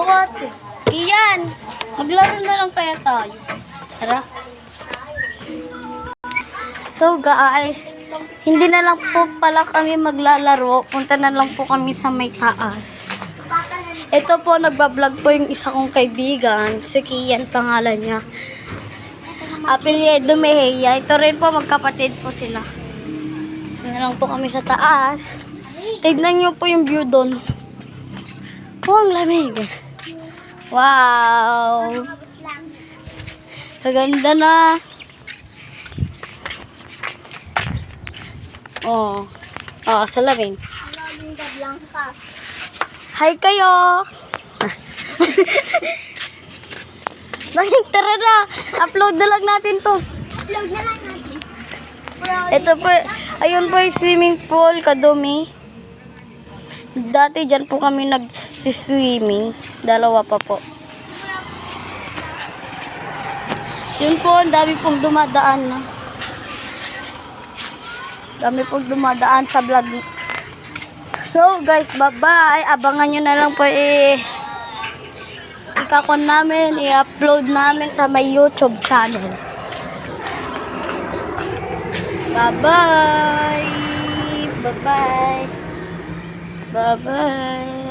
kawate. Iyan! Maglaro na lang kaya tayo. Tara. So guys, hindi na lang po pala kami maglalaro. Punta na lang po kami sa may taas. Ito po, nagbablog po yung isa kong kaibigan. Si Kian pangalan niya. Apelyido Mejia. Ito rin po, magkapatid po sila. Punta na lang po kami sa taas. Tignan niyo po yung view doon. Oh, ang lamig. Wow! Kaganda na. Oh. Oh, salamin. Hi kayo! Bakit? Tara na! Upload na lang natin to. Upload na lang natin. Ito po, ayun po yung swimming pool, kadumi. Dati dyan po kami nag-swimming. Dalawa pa po. Yun po, ang dami pong dumadaan na. Dami pong dumadaan sa vlog. So guys, bye-bye. Abangan nyo na lang po ikakon namin, i-upload namin sa may YouTube channel. Bye-bye. Bye-bye. Bye-bye.